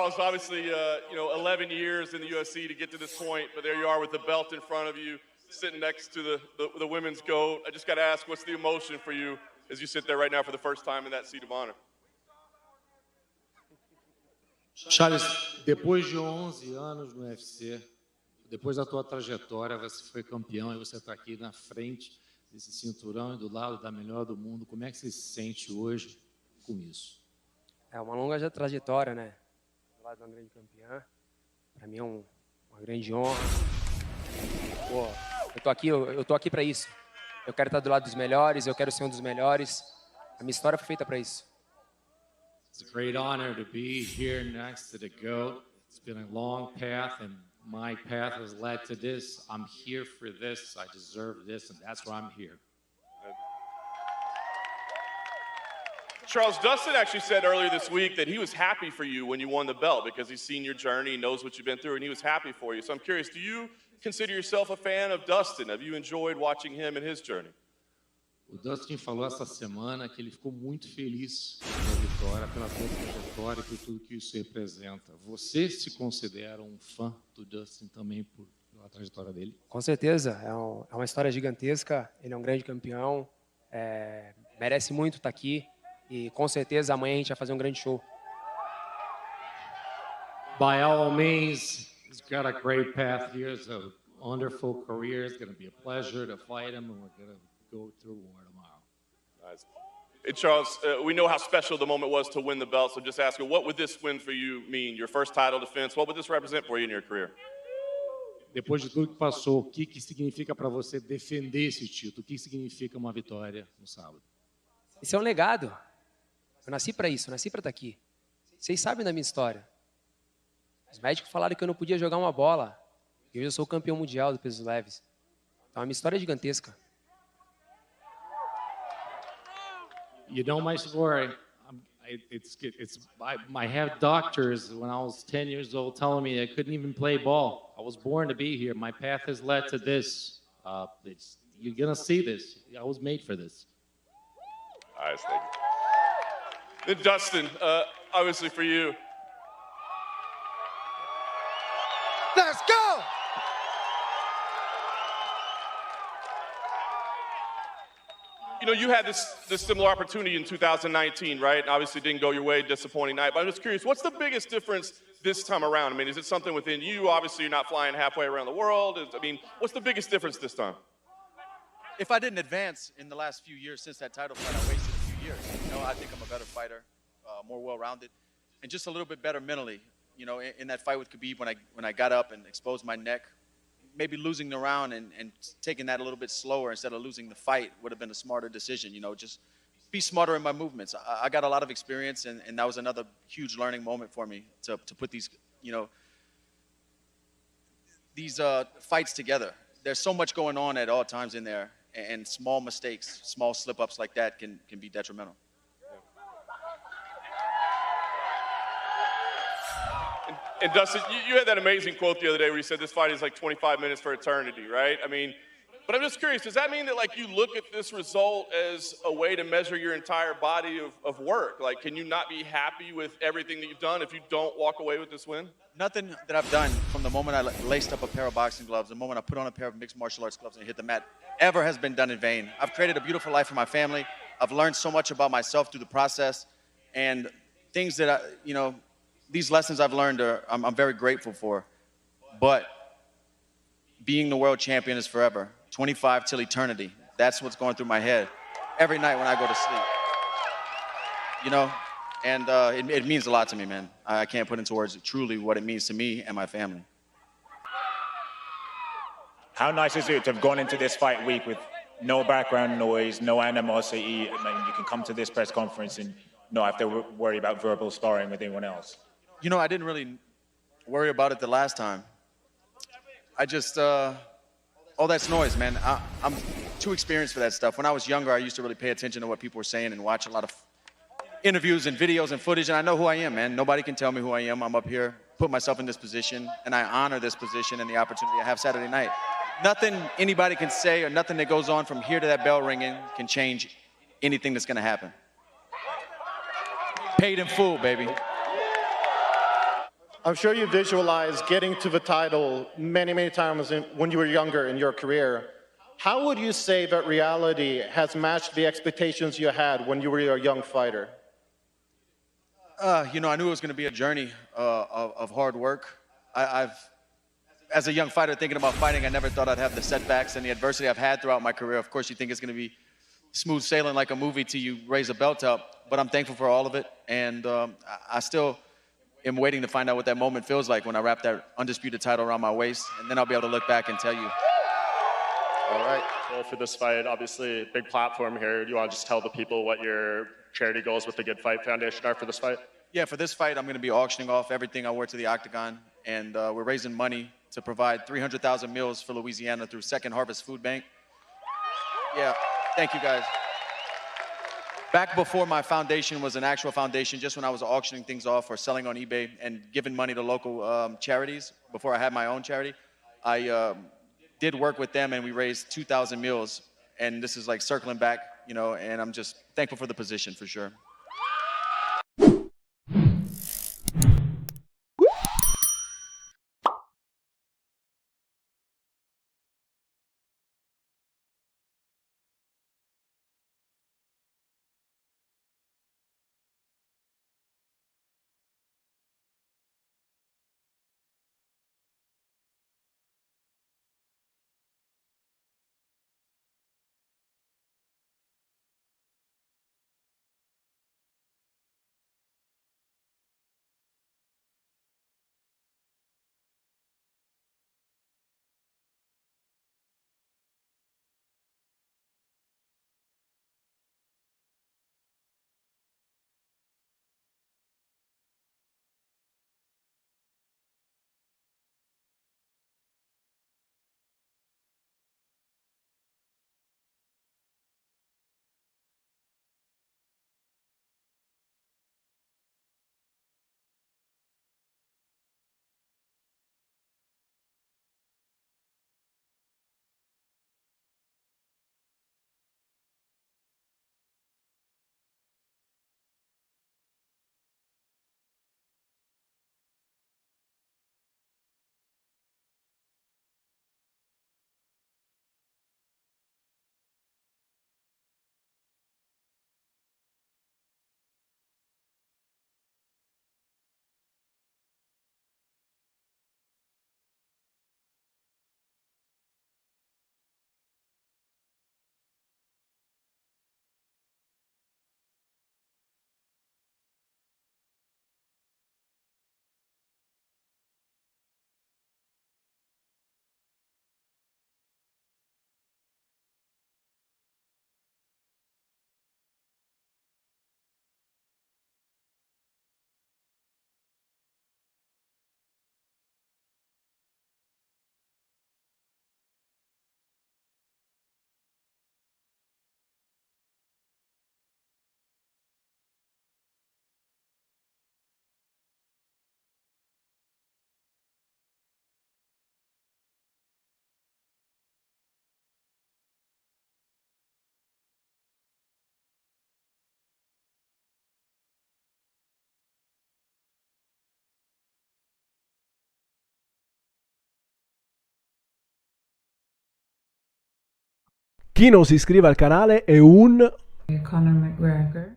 Charles, obviously, 11 years in the UFC to get to this point, but there you are with the belt in front of you, sitting next to the women's GOAT. I just got to ask, what's the emotion for you as you sit there right now for the first time in that seat of honor? Charles, depois de 11 anos no UFC, depois da tua trajetória, você foi campeão e você está aqui na frente desse cinturão e do lado da melhor do mundo. Como é que você se sente hoje com isso? É uma longa trajetória, né? Do lado de uma grande campeã. Para mim é uma grande honra. Pô, eu tô aqui para isso. Eu quero estar do lado dos melhores, eu quero ser um dos melhores. A minha história foi feita para isso. It's a great honor to be here next to the GOAT. It's been a long path, and my path has led to this. I'm here for this. I deserve this, and that's why I'm here. Charles, Dustin actually said earlier this week that he was happy for you when you won the belt because he's seen your journey, he knows what you've been through, and he was happy for you. So I'm curious, do you consider yourself a fan of Dustin? Have you enjoyed watching him and his journey? O Dustin falou essa semana que ele ficou muito feliz pela vitória, pela sua trajetória e por tudo que isso representa. Você se considera um fã do Dustin também pela trajetória dele? Com certeza, é uma história gigantesca. Ele é um grande campeão, merece muito estar aqui e com certeza amanhã a gente vai fazer um grande show. By all means, he's got a great path here. It's a wonderful career. It's going to be a pleasure to fight him, and we're going to go through war tomorrow. Nice. Hey, Charles, we know how special the moment was to win the belt, so just asking, what would this win for you mean? Your first title defense, what would this represent for you in your career? Depois de tudo que passou, o que significa para você defender esse título? O que significa uma vitória no sábado? Isso é um legado. Eu nasci para isso, eu nasci para estar aqui. Vocês sabem da minha história. Os médicos falaram que eu não podia jogar uma bola. E hoje eu sou campeão mundial do pesos leves. Então a minha história é gigantesca. You know my story. I have doctors when I was 10 years old telling me I couldn't even play ball. I was born to be here. My path has led to this. You're gonna see this. I was made for this. Nice, thank you. Then Dustin, obviously for you. Let's go! You know, you had this similar opportunity in 2019, right? And obviously didn't go your way, disappointing night. But I'm just curious, what's the biggest difference this time around? I mean, is it something within you? Obviously, you're not flying halfway around the world. What's the biggest difference this time? If I didn't advance in the last few years since that title fight, I wasted a few years. You know, I think I'm a better fighter, more well-rounded, and just a little bit better mentally. You know, in that fight with Khabib, when I got up and exposed my neck, maybe losing the round and taking that a little bit slower instead of losing the fight would have been a smarter decision. You know, just be smarter in my movements. I got a lot of experience, and that was another huge learning moment for me to put these, you know, these fights together. There's so much going on at all times in there, and small mistakes, small slip-ups like that can be detrimental. And Dustin, you had that amazing quote the other day where you said this fight is like 25 minutes for eternity, right? I mean, but I'm just curious, does that mean that like you look at this result as a way to measure your entire body of work? Like, can you not be happy with everything that you've done if you don't walk away with this win? Nothing that I've done from the moment I laced up a pair of boxing gloves, the moment I put on a pair of mixed martial arts gloves and hit the mat, ever has been done in vain. I've created a beautiful life for my family. I've learned so much about myself through the process, and things that these lessons I've learned I'm very grateful for. But being the world champion is forever. 25 till eternity. That's what's going through my head every night when I go to sleep. You know, and it means a lot to me, man. I can't put into words truly what it means to me and my family. How nice is it to have gone into this fight week with no background noise, no animosity? I mean, you can come to this press conference and not have to worry about verbal sparring with anyone else. You know, I didn't really worry about it the last time. I just, all that's noise, man. I'm too experienced for that stuff. When I was younger, I used to really pay attention to what people were saying and watch a lot of interviews and videos and footage, and I know who I am, man. Nobody can tell me who I am. I'm up here, put myself in this position, and I honor this position and the opportunity I have Saturday night. Nothing anybody can say or nothing that goes on from here to that bell ringing can change anything that's gonna happen. Paid in full, baby. I'm sure you visualized getting to the title many times when you were younger in your career. How would you say that reality has matched the expectations you had when you were a young fighter? You know, I knew it was going to be a journey of hard work. As a young fighter thinking about fighting, I never thought I'd have the setbacks and the adversity I've had throughout my career. Of course, you think it's going to be smooth sailing like a movie till you raise a belt up, but I'm thankful for all of it. And I still am waiting to find out what that moment feels like when I wrap that undisputed title around my waist, and then I'll be able to look back and tell you. All right. Goal for this fight, obviously, big platform here. Do you want to just tell the people what your charity goals with the Good Fight Foundation are for this fight? Yeah, for this fight, I'm going to be auctioning off everything I wore to the octagon, and we're raising money to provide 300,000 meals for Louisiana through Second Harvest Food Bank. Yeah, thank you guys. Back before my foundation was an actual foundation, just when I was auctioning things off or selling on eBay and giving money to local charities, before I had my own charity, I did work with them and we raised 2,000 meals. And this is like circling back, you know, and I'm just thankful for the position for sure. Chi non si iscrive al canale è un Conor McGregor.